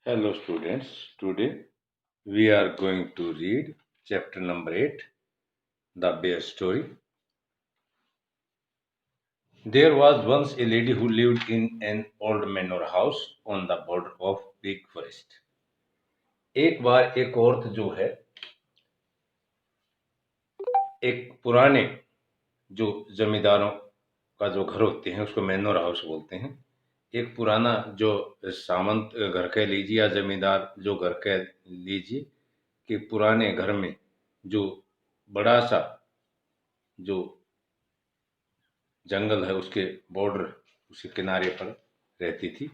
Hello students, today we are going to read chapter number 8, The Bear Story. There was once a lady who lived in an old manor house on the border of big forest. एक बार एक औरत जो है एक पुराने जो जमींदारों का जो घर होते हैं उसको मैनर हाउस बोलते हैं। एक पुराना जो सामंत घर कह लीजिए या जमींदार जो घर कह लीजिए कि पुराने घर में जो बड़ा सा जो जंगल है उसके बॉर्डर उसके किनारे पर रहती थी।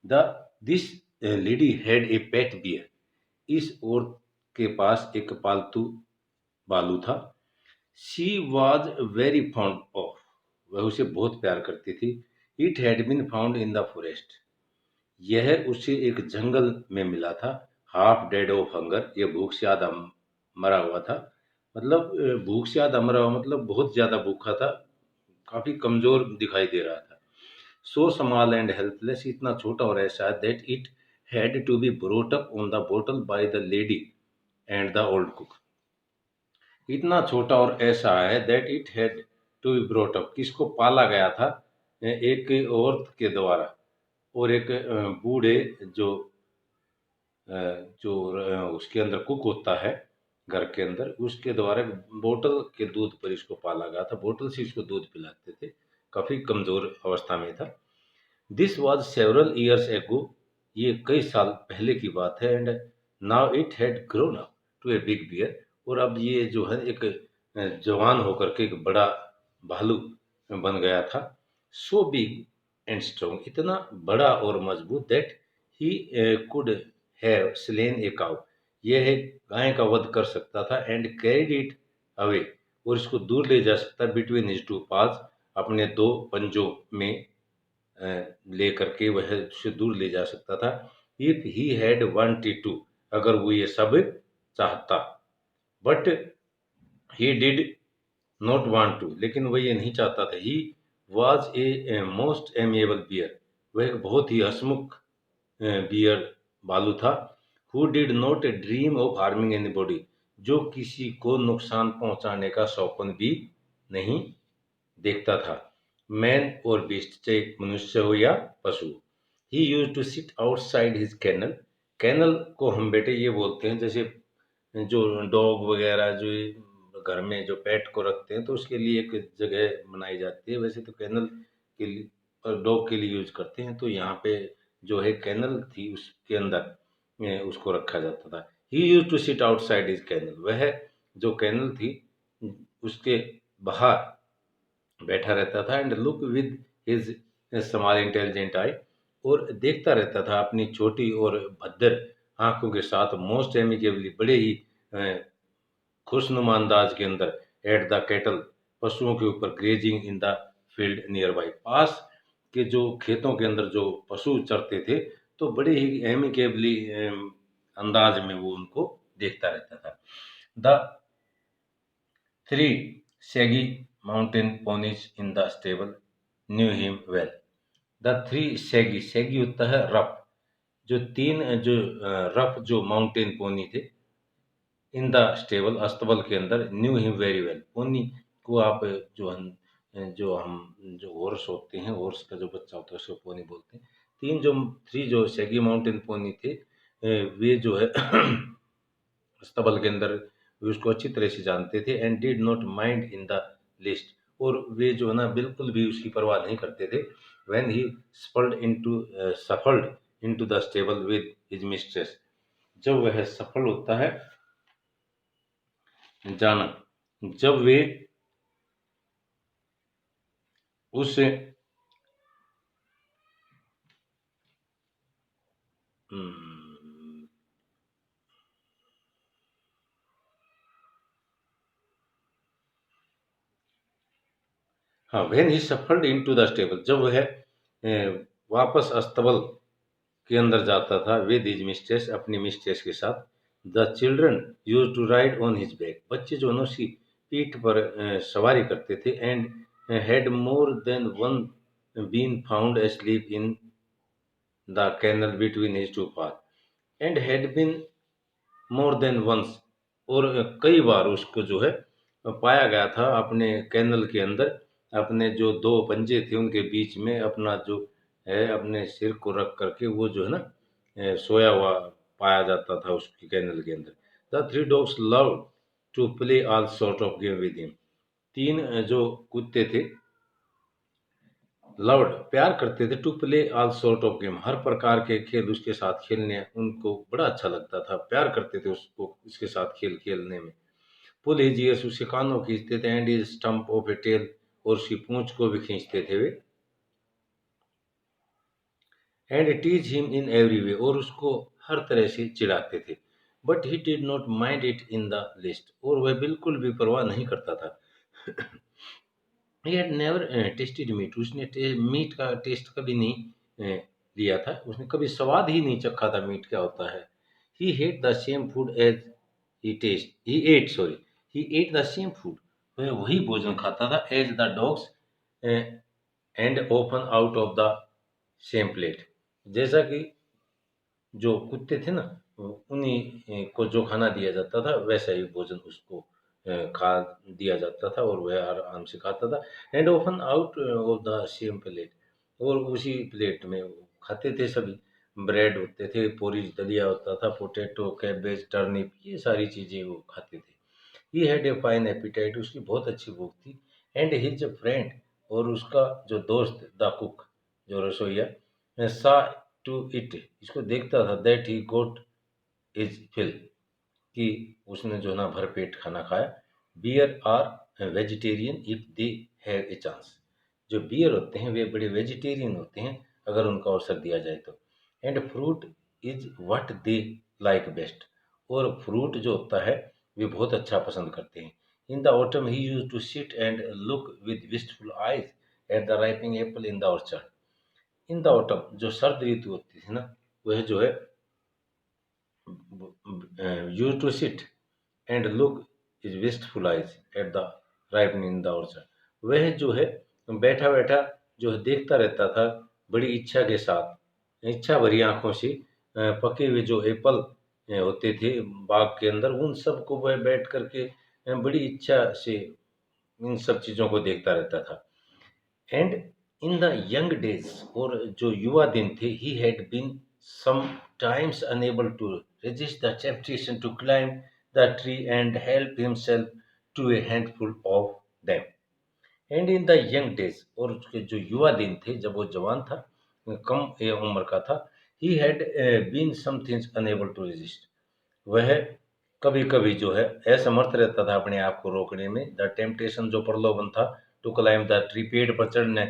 The this lady had a pet bear. इस औरत के पास एक पालतू भालू था। She was very fond of. वह उसे बहुत प्यार करती थी। It had been found in the forest. यह उसे एक जंगल में मिला था। Half dead of hunger. यह भूख से आधा मरा हुआ था। मतलब भूख से आधा मरा हुआ मतलब बहुत ज्यादा भूखा था, काफी कमजोर दिखाई दे रहा था। So small and helpless. इतना छोटा और ऐसा that it had to be brought up on the bottle by the lady and the old cook. इतना छोटा और ऐसा है that it had to be brought up, किसको पाला गया था एक औरत के द्वारा और एक बूढ़े जो उसके अंदर कुक होता है घर के अंदर, उसके द्वारा बोतल के दूध पर इसको पाला गया था। बोतल से इसको दूध पिलाते थे। काफी कमजोर अवस्था में था। This was several years ago. ये कई साल पहले की बात है। And now it had grown up to a big bear. और अब ये जो है एक जवान होकर के एक बड़ा भालू बन गया था। So big and strong. इतना बड़ा और मजबूत that he could have slain a cow. यह एक गाय का वध कर सकता था। And carried it away. और इसको दूर ले जा सकता बिटवीन हिज टू पाज। अपने दो पंजों में ले करके वह उसे दूर ले जा सकता था। If he had wanted to. अगर वो ये सब चाहता। But he did not want to. लेकिन वह ये नहीं चाहता था। He was a most amiable bear. वह एक बहुत ही हंसमुख बियर भालू था। Who did not dream of harming anybody. जो किसी को नुकसान पहुंचाने का सौपन भी नहीं देखता था। मैन और बीस्ट, चाहे मनुष्य हो या पशु। He use to sit outside his kennel. Kennel को हम बेटे ये बोलते हैं जैसे जो डॉग वगैरह जो घर में जो पेट को रखते हैं तो उसके लिए एक जगह बनाई जाती है। वैसे तो कैनल के लिए डॉग के लिए यूज करते हैं। तो यहाँ पे जो है कैनल थी उसके अंदर उसको रखा जाता था। He use to sit outside his kennel. वह जो कैनल थी उसके बाहर बैठा रहता था। And look with his small intelligent eye. और देखता रहता था अपनी छोटी और भद्र आंखों के साथ। मोस्ट एमिकेबली, बड़े ही खुशनुमा अंदाज के अंदर। एट द कैटल, पशुओं के ऊपर। Grazing in the field near by, पास के जो खेतों के अंदर जो पशु चरते थे तो बड़े ही एमिकेबली अंदाज में वो उनको देखता रहता था। The three shaggy mountain ponies in the stable knew him well. The three shaggy, shaggy होता है रफ। जो तीन जो रफ जो माउंटेन पोनी थे इन द स्टेबल, अस्तबल के अंदर। Knew him very well. Pony को आप जो हॉर्स होते हैं, हॉर्स का जो बच्चा होता है उसको पोनी बोलते हैं। तीन जो थ्री जो शैगी माउंटेन पोनी थे वे जो है अस्तबल के अंदर वे उसको अच्छी तरह से जानते थे। And did not mind in the least. और वे जो है ना बिल्कुल भी उसकी परवाह नहीं करते थे। When he shuffled into the stable with his mistress. जब वह सफल होता है जाना, जब वे उस हम्म, हाँ, when he shuffled into the stable, जब वह वापस अस्तबल के अंदर जाता था विद हिज मिस्ट्रेस, अपनी मिस्ट्रेस के साथ। The children use to ride on his back. बच्चे जो है ना उसकी पीठ पर सवारी करते थे। And had more than one been found asleep in the kennel between his two path. And had been more than once, और कई बार उसको जो है पाया गया था अपने कैनल के अंदर, अपने जो दो पंजे थे उनके बीच में अपना जो है अपने सिर को रख करके वो जो है ना सोया हुआ पाया जाता था उसके कैनल के अंदर। The three dogs love to play all sort of game with him. तीन जो कुत्ते थे लव्ड प्यार करते थे, to play all sort of game, हर प्रकार के खेल उसके साथ खेलने उनको बड़ा अच्छा लगता था, प्यार करते थे उसको उसके साथ खेल खेलने में। पुल हिज ईयर्स, उसके कानों खींचते थे, and his stump of a tail, और उसकी पूंछ को भी खींचते थे वे। And tease him in every way, और उसको हर तरह से चिढ़ाते थे। But he did not mind it in the least, और वह बिल्कुल भी परवाह नहीं करता था। He had never tasted meat, उसने मीट का टेस्ट कभी नहीं लिया था, उसने कभी स्वाद ही नहीं चखा था मीट क्या होता है। He hate the same food as he ate sorry he ate the same food, वह वही भोजन खाता था as the dogs and open out of the same plate, जैसा कि जो कुत्ते थे ना उन्हीं को जो खाना दिया जाता था वैसा ही भोजन उसको खा दिया जाता था, और वह आराम से खाता था। And open out of the same plate, और उसी प्लेट में वो खाते थे सभी। ब्रेड होते थे, पोरीज दलिया होता था, पोटैटो, कैबेज, टर्निप, ये सारी चीज़ें वो खाते थे। He had a fine appetite, उसकी बहुत अच्छी भूख थी। एंड हिज फ्रेंड, और उसका जो दोस्त द कुक, जो रसोईया, सा टू इट, इसको देखता था, that he got is fill, कि उसने जो ना भरपेट खाना खाया। Bears are vegetarian if they have a chance, जो बियर होते हैं वे बड़े वेजिटेरियन होते हैं अगर उनका अवसर दिया जाए तो। And fruit is what they like best, और फ्रूट जो होता है वे बहुत अच्छा पसंद करते हैं। In the autumn he use to sit and look with wistful eyes at the ripening apple in the orchard. In the autumn, जो सर्द ऋतु होती थी ना, वह जो है used to sit and look his wistful eyes at the ripening in the orchard। वह जो है बैठा बैठा जो है देखता रहता था बड़ी इच्छा के साथ, इच्छा भरी आंखों से पके हुए जो एप्पल होते थे बाग के अंदर, उन सब को वह बैठ करके बड़ी इच्छा से इन सब चीज़ों को देखता रहता था। And in the young days, और जो युवा दिन थे, he had been sometimes unable to resist the temptation to climb the tree and help himself to a handful of them। And in the young days, और उसके जो युवा दिन थे जब वो जवान था, कम उम्र का था, he had been sometimes unable to resist, वह कभी कभी जो है असमर्थ रहता था अपने आप को रोकने में। द टेम्पटेशन, जो प्रलोभन था, टू क्लाइम द ट्री, पेड़ पर चढ़ने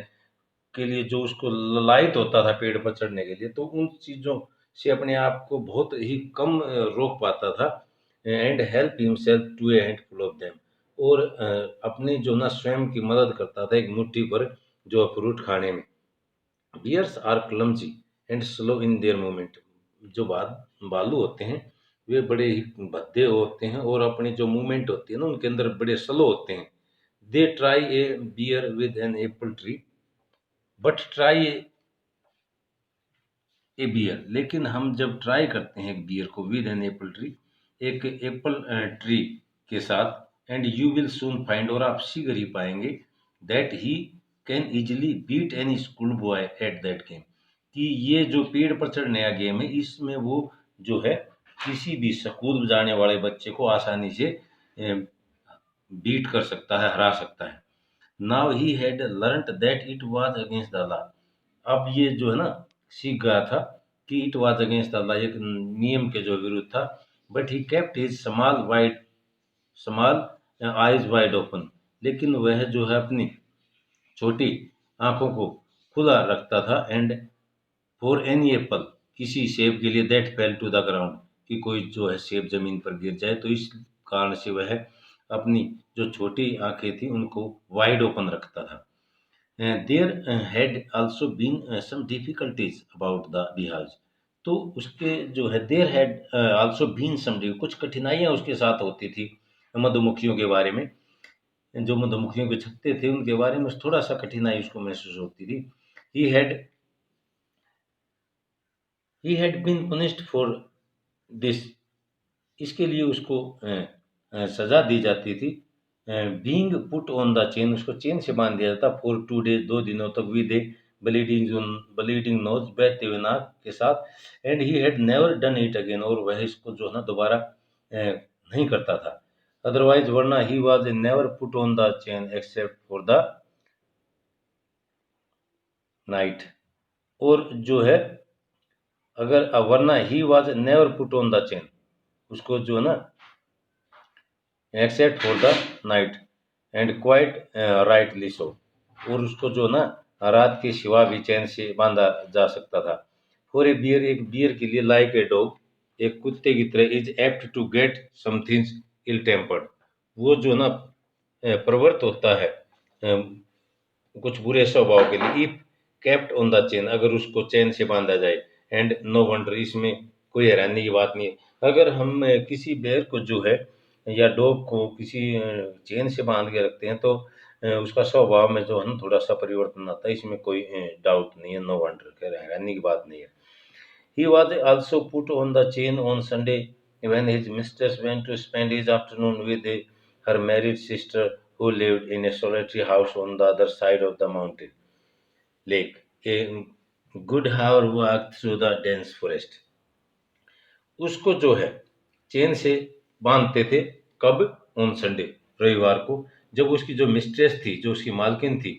के लिए जो उसको ललायत होता था पेड़ पर चढ़ने के लिए, तो उन चीज़ों से अपने आप को बहुत ही कम रोक पाता था। And help himself to a handful of them, और अपनी जो ना स्वयं की मदद करता था एक मुट्ठी पर जो फ्रूट खाने में। Bears are clumsy and slow in their movement, जो भालू होते हैं वे बड़े ही भद्दे होते हैं, और अपनी जो मूवमेंट होती है ना उनके अंदर बड़े स्लो होते हैं। They try a bear with an apple tree, but try a bear, लेकिन हम जब ट्राई करते हैं एक बियर को विद एन एप्पल ट्री, एक एप्पल ट्री के साथ, and you will soon find, और आप शीघ्र ही पाएंगे, that he can easily beat any school boy at that game, कि ये जो पेड़ पर चढ़ने का गेम है इसमें वो जो है किसी भी स्कूल जाने वाले बच्चे को आसानी से बीट कर सकता है, हरा सकता है। Now he had learned that it was against the law, अब ये जो है ना सीख गया था कि it was against the law, एक नियम के जो विरुद्ध था। But he kept his small eyes wide open, लेकिन वह जो है अपनी छोटी आंखों को खुला रखता था। एंड फॉर एनी एप्पल, किसी सेब के लिए, that fell to the ground, कि कोई जो है सेब जमीन पर गिर जाए, तो इस कारण से वह अपनी जो छोटी आंखें थी उनको वाइड ओपन रखता था। There had also been some difficulties about the बिहाज, तो उसके जो है there had also been some, कुछ कठिनाइयाँ उसके साथ होती थी मधुमक्खियों के बारे में, जो मधुमक्खियों के छत्ते थे उनके बारे में थोड़ा सा कठिनाई उसको महसूस होती थी। He had been punished for this, इसके लिए उसको सजा दी जाती थी। Being put on the chain, उसको चेन से बांध दिया जाता फॉर 2 डेज, 2 दिनों तक, विद ए ब्लीडिंग नोज, बहते हुए नाक के साथ। And he had never done it again, और वह इसको जो है ना दोबारा नहीं करता था। अदरवाइज, वरना he was never put on the chain except for the night. और जो है, अगर वरना he was never put on the chain, उसको जो है ना except for the night and quite rightly so, और उसको जो ना रात के सिवा भी चैन से बांधा जा सकता था। फॉर ए बियर, एक बियर के लिए, लाइक ए डॉग, एक कुत्ते की तरह, is apt to get something ill tempered, वो जो ना प्रवृत्त होता है कुछ बुरे स्वभाव के लिए। If kept on the chain, अगर उसको चैन से बांधा जाए। एंड नो वंडर, इसमें कोई हैरानी की बात नहीं है। अगर हम किसी बेर को जो है या डॉग को किसी चेन से बांध के रखते हैं तो उसका स्वभाव में जो है ना थोड़ा सा परिवर्तन आता है, इसमें कोई डाउट नहीं है, नो वंडर, हैरानी की बात नहीं है। ही was also put on the chain on Sunday when his mistress went to spend his afternoon with her married sister who lived in a solitary house on the other side of the mountain lake. A good hour walk through the dense forest. उसको जो है chain से बांधते थे, कब? On Sunday, रविवार को, जब उसकी जो मिस्ट्रेस थी, जो उसकी मालकिन थी,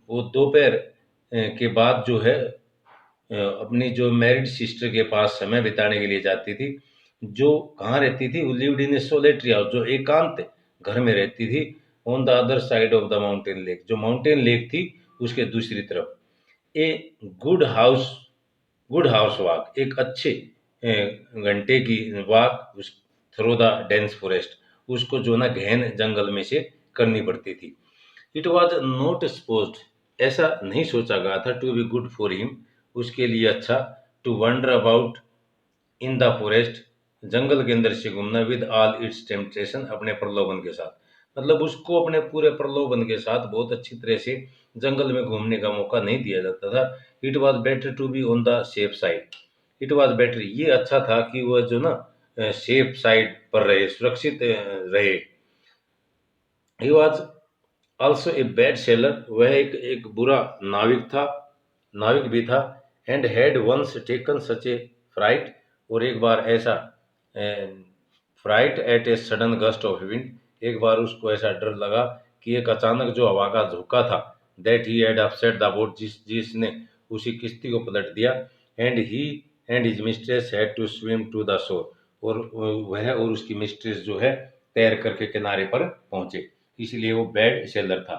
वो दोपहर के बाद जो है अपनी जो मैरिड सिस्टर के पास समय बिताने के लिए जाती थी, जो कहाँ रहती थी? वो lived in A solitary house, जो एकांत घर में रहती थी, on the other side of the mountain lake, जो माउंटेन लेक थी उसके दूसरी तरफ। A good house good house walk, एक अच्छे घंटे की वॉक उस थ्रू द डेंस फॉरेस्ट, उसको जो ना गहन जंगल में से करनी पड़ती थी। इट वॉज नॉट सपोज्ड, ऐसा नहीं सोचा गया था, to be good for him, उसके लिए अच्छा, to wander about in the forest, जंगल के अंदर से घूमना, विद ऑल इट्स टेम्पटेशन, अपने प्रलोभन के साथ। मतलब उसको अपने पूरे प्रलोभन के साथ बहुत अच्छी तरह से जंगल में घूमने का मौका नहीं दिया जाता था। It was better to be on the safe side, it was better, ये अच्छा था कि वह जो ना सेफ साइड पर रहे, सुरक्षित रहे। He was also a bad sailor, वह एक बुरा नाविक था, नाविक भी था। And had once taken such a fright, और एक बार ऐसा fright at a sudden gust of wind, एक बार उसको ऐसा डर लगा कि एक अचानक जो हवा का झोंका था, that he had upset the boat, जिसने उसी किश्ती को पलट दिया। And he and his mistress had to swim to the shore, और वह और उसकी मिस्ट्रेस जो है तैर करके किनारे पर पहुंचे, इसलिए वो बैड सेलर था।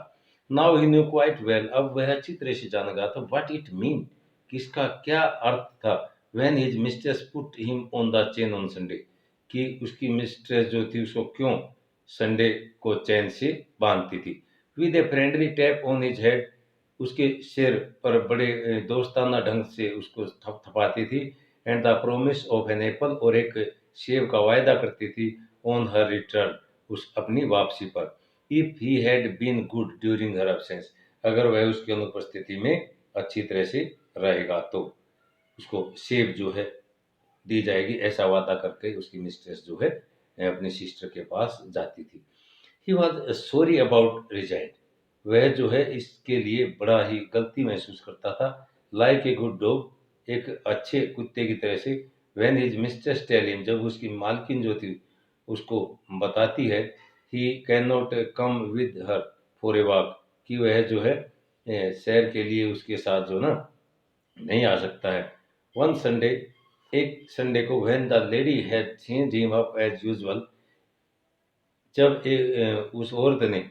Now he new quite well, अब वह अच्छी तरह से जान गया था, व्हाट इट मीन, किसका क्या अर्थ था। When his mistress put him on the chain on Sunday, कि उसकी मिस्ट्रेस जो थी उसको क्यों संडे को चैन से बांधती थी। With a friendly tap on his head, उसके सिर पर बड़े दोस्ताना ढंग से उसको थपथपाती थी। And the promise of an apple, और एक सेब का वायदा करती थी, ऑन हर रिटर्न, उस अपनी वापसी पर। If he had been good during her absence, अगर वह उसकी अनुपस्थिति में अच्छी तरह से रहेगा तो उसको सेब जो है दी जाएगी, ऐसा वादा करके उसकी मिस्ट्रेस जो है अपनी सिस्टर के पास जाती थी। He was sorry about rigid, वह जो है इसके लिए बड़ा ही गलती महसूस करता था। लाइक ए गुड डॉग, एक अच्छे कुत्ते की तरह से। When his mistress tell him, जब उसकी मालकिन जो थी उसको बताती है, he can not come with her for a walk, कि वह जो है सैर के लिए उसके साथ जो ना नहीं आ सकता है। वन संडे, एक संडे को, when the lady had changed him up as usual, जब उस औरत ने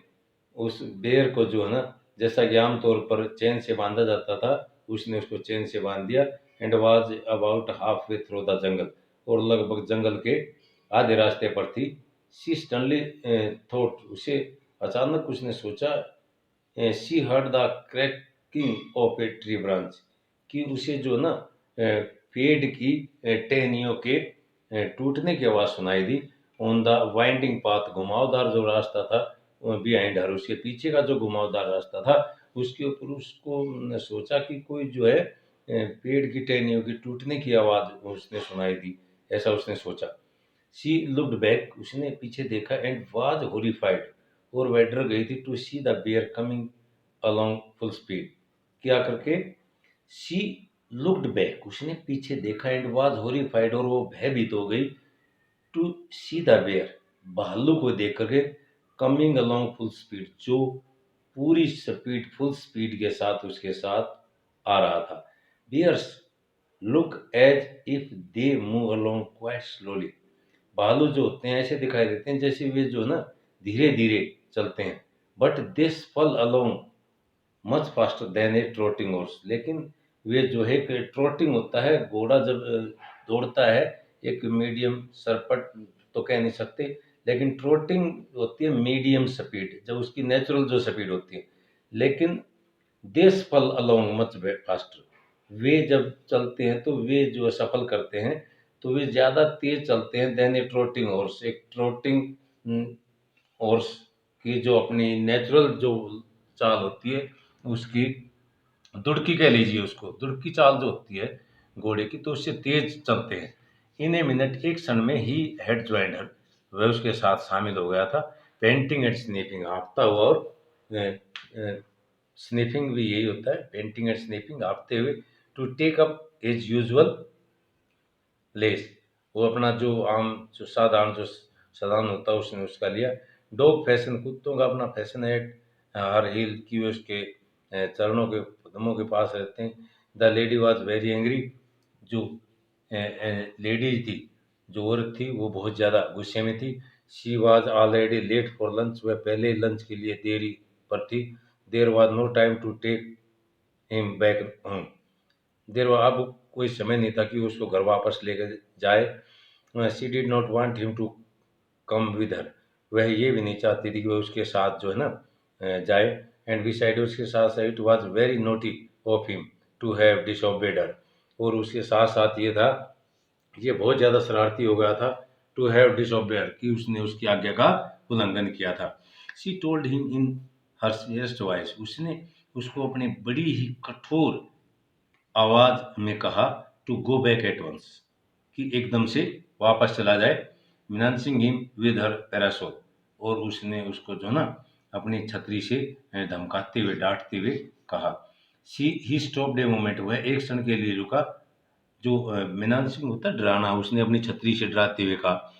उस बेर को जो है ना, जैसा कि आमतौर पर चैन से बांधा जाता था, उसने उसको चैन से बांध दिया। And was about half way through the jungle, और लगभग जंगल के आधे रास्ते पर थी। सी सडनली थॉट, उसे अचानक उसने सोचा, she heard the cracking of a tree branch, कि उसे जो ना पेड़ की टहनियों के टूटने की आवाज़ सुनाई दी। ऑन द वाइंडिंग पाथ, घुमावदार जो रास्ता था बिहाइंड हर, उसके पीछे का जो घुमावदार रास्ता था, उसके ऊपर उसको सोचा कि कोई जो है पेड़ की टहनियों की टूटने की आवाज़ उसने सुनाई दी। ऐसा उसने सोचा। शी लुक्ड बैक, उसने पीछे देखा, एंड वाज हॉरिफाइड, और वह डर गई थी, to see the bear coming along full speed. क्या करके? शी लुक्ड बैक, उसने पीछे देखा, एंड वाज हॉरिफाइड, और वो भयभीत हो गई, टू सी द बेयर, भालू को देख करके, कमिंग अलोंग फुल स्पीड, जो पूरी स्पीड, फुल स्पीड के साथ उसके साथ आ रहा था। Bears look as if they move along quite slowly, भालू जो होते हैं ऐसे दिखाई देते हैं जैसे वे जो ना धीरे धीरे चलते हैं। बट दिस फल अलोंग मच फास्टर देन ए ट्रोटिंग हॉर्स, लेकिन वे जो है कि ट्रोटिंग होता है, घोड़ा जब दौड़ता है, एक मीडियम सरपट तो कह नहीं सकते, लेकिन ट्रोटिंग होती है मीडियम स्पीड, जब उसकी नेचुरल जो स्पीड होती है। लेकिन दिस फल अलोंग मच फास्टर, वे जब चलते हैं तो वे जो सफल करते हैं तो वे ज़्यादा तेज चलते हैं देन ए ट्रोटिंग हॉर्स, एक ट्रोटिंग हॉर्स की जो अपनी नेचुरल जो चाल होती है उसकी, दुड़की कह लीजिए उसको, दुड़की चाल जो होती है घोड़े की, तो उससे तेज चलते हैं। इन ए मिनट, एक क्षण में, ही हैड ज्वाइंड हर, वह उसके साथ शामिल हो गया था। पेंटिंग एंड स्नीफिंग, हाँफता हुआ, और स्नीफिंग भी यही होता है, पेंटिंग एंड स्नीफिंग, हाँफते हुए, to take up as usual less, वो अपना जो आम जो साधारण जो साधारण होता है उसने उसका लिया। डॉग फैशन, कुत्तों का अपना फैशन है, हर हील की वे उसके चरणों के कदमों के पास रहते हैं। The lady was very angry, जो लेडी थी, जो औरत थी, वो बहुत ज़्यादा गुस्से में थी। She was already late for lunch, वह पहले ही लंच के लिए देरी पर थी। There was no time to take him back home, देर अब कोई समय नहीं था कि उसको घर वापस लेकर जाए। She did not want him to come with her, वह ये भी नहीं चाहती थी कि वह उसके साथ जो है ना जाए। एंड बिसाइड, उसके साथ साथ, it was very naughty of him to have disobeyed her, और उसके साथ साथ ये था, ये बहुत ज़्यादा शरारती हो गया था, टू हैव डिसओबेड हर, कि उसने उसकी आज्ञा का उल्लंघन किया था। She told him in her serious voice, उसने उसको अपनी बड़ी ही कठोर आवाज में कहा, to go back at once, कि एकदम से वापस चला जाए। Menacing him with her parasol, और उसने उसको जो ना अपनी छतरी से धमकाते हुए, डांटते हुए कहा। सी ही स्टॉप्ड ए मोमेंट, वह एक क्षण के लिए रुका, जो मीनांसिंग होता है डराना, उसने अपनी छतरी से डराते हुए कहा।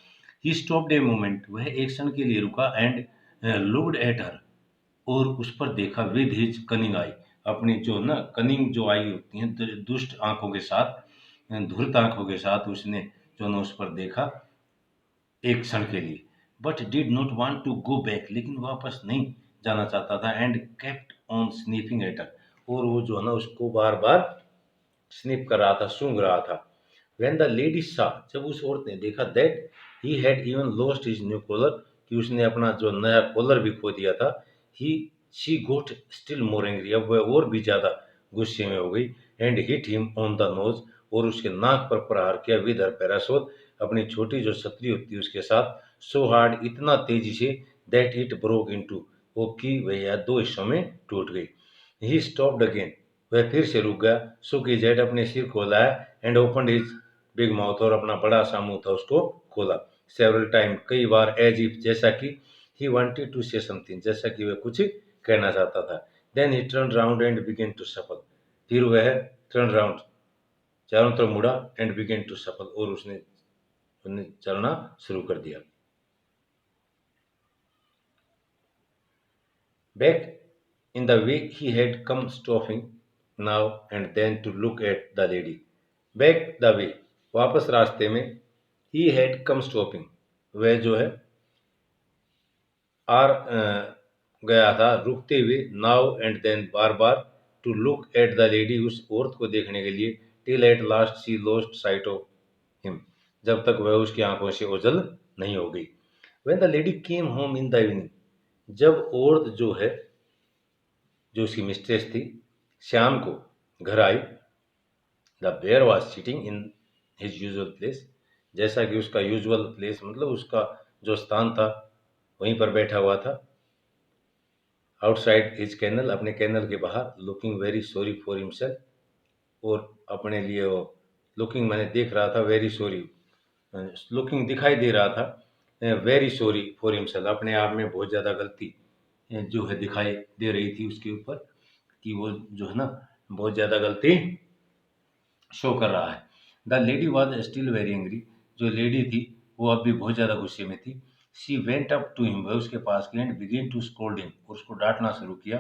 ही स्टॉप्ड ए मोमेंट, वह एक क्षण के लिए रुका, एंड लुक्ड एट हर, और उस पर देखा, विद हिज कनिंग आई, अपनी जो ना कनिंग जो आई होती हैं दुष्ट आंखों के साथ, धूर्त आंखों के साथ उसने जो ना उस पर देखा एक क्षण के लिए। But did not want to go back, लेकिन वापस नहीं जाना चाहता था। And kept on sniffing at her, और वो जो है ना उसको बार बार स्निप कर रहा था, सूंघ रहा था। व्हेन द लेडी सा, जब उस औरत ने देखा, that he had even lost his new collar, कि उसने अपना जो नया कॉलर भी खो दिया था, he she got still more angry, अब वह और भी ज्यादा गुस्से में हो गई। And hit him on the nose, और उसके नाक पर प्रहार किया, विद हर पैरासोल, अपनी छोटी जो छतरी होती है उसके साथ, सो हार्ड, इतना तेजी से, दैट इट ब्रोक इनटू, वो की वह दो हिस्सों में टूट गई। ही स्टॉप्ड अगेन, वह फिर से रुक गया। सुख हिज हेड, अपने सिर खोला है, and open his big mouth, और अपना बड़ा सा मुंह था उसको खोला। सेवरल टाइम, कई बार, एज इफ, जैसा कि, he wanted to say something, जैसा कि वह कुछ कहना चाहता था। Then he turn round and began to shuffle, फिर वह टर्न राउंड, चारों तरफ मुड़ा, एंड बिगेन टू सफल, और उसने चलना शुरू कर दिया। Back in the way he had come, stopping now and then to look at the lady. Back the way, वापस रास्ते में, he had come stopping, वह जो है गया था रुकते हुए, नाउ एंड देन, बार बार, to look at the lady, उस औरत को देखने के लिए, till at last she lost sight of him, जब तक वह उसकी आंखों से ओझल नहीं हो गई। When the lady came home in the evening, जब औरत जो है, जो उसकी मिस्ट्रेस थी, शाम को घर आई, the bear was sitting in his usual place, जैसा कि उसका यूजुअल प्लेस मतलब उसका जो स्थान था वहीं पर बैठा हुआ था। आउटसाइड हिज कैनल, अपने कैनल के बाहर, looking very sorry for himself, और अपने लिए वो लुकिंग मैंने देख रहा था, वेरी सॉरी लुकिंग दिखाई दे रहा था, वेरी सॉरी फॉर हिमसेल्फ, अपने आप में बहुत ज़्यादा गलती जो है दिखाई दे रही थी उसके ऊपर, कि वो जो है ना बहुत ज़्यादा गलती शो कर रहा है। The lady was still very angry, जो लेडी थी वो अब भी बहुत ज़्यादा गुस्से में थी। She went up to him, वह उसके पास गई and begin to scold him, और उसको डांटना शुरू किया,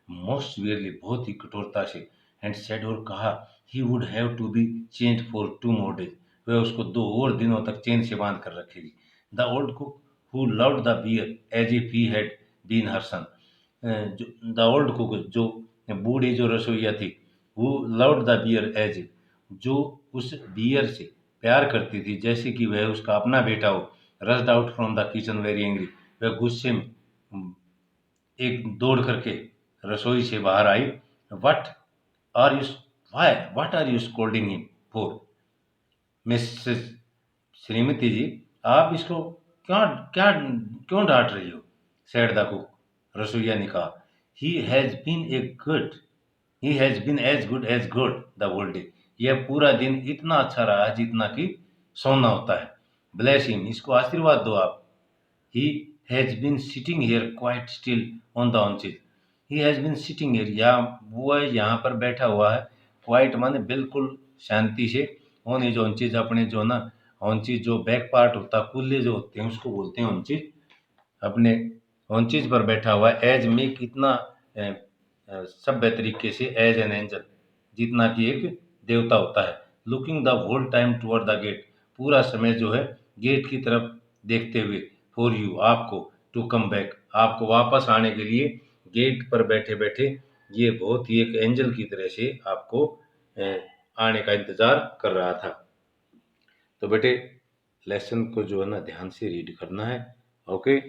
मोस्ट सीवियरली, बहुत ही कठोरता से, एंड सेड, और कहा, he would have to be change for 2 more days, वह उसको 2 और दिनों तक चेन से बांध कर रखेगी। The old cook who loved the bear as if he had been her son, the old cook, जो बूढ़ी जो रसोईया थी, who loved the bear as if, जो उस बियर से प्यार करती थी जैसे कि वह उसका अपना बेटा हो, rushed out from the kitchen very angry, वह गुस्से में एक दौड़ करके रसोई से बाहर आई। What are you why what are you scolding him for, mrs श्रीमती जी, आप इसको क्या क्या क्यों डांट रही हो, सेड द कुक, रसोईया ने कहा। He has been a good he has been as good as good the whole day, यह पूरा दिन इतना अच्छा रहा है जितना कि सोना होता है। ब्लेस हिम, इसको आशीर्वाद दो आप। He has been sitting here quite still on the haunches. He has been sitting here, या वो यहाँ पर बैठा हुआ है, क्वाइट माने बिल्कुल शांति से, ऑन एज ऑनचीज, अपने जो ना ऑनचीज जो बैक पार्ट होता है, कुल्ले जो होते हैं उसको बोलते हैं ऑनचीज, अपने ऑनचीज पर बैठा हुआ है। एज में कितना सभ्य तरीके से, एज एन एंजल, जितना कि एक देवता होता है। Looking the whole time toward the gate, पूरा समय जो है गेट की तरफ देखते हुए, फॉर यू, आपको, टू कम बैक, आपको वापस आने के लिए, गेट पर बैठे बैठे ये बहुत ही एक एंजल की तरह से आपको आने का इंतजार कर रहा था। तो बेटे लेसन को जो है ना ध्यान से रीड करना है। ओके।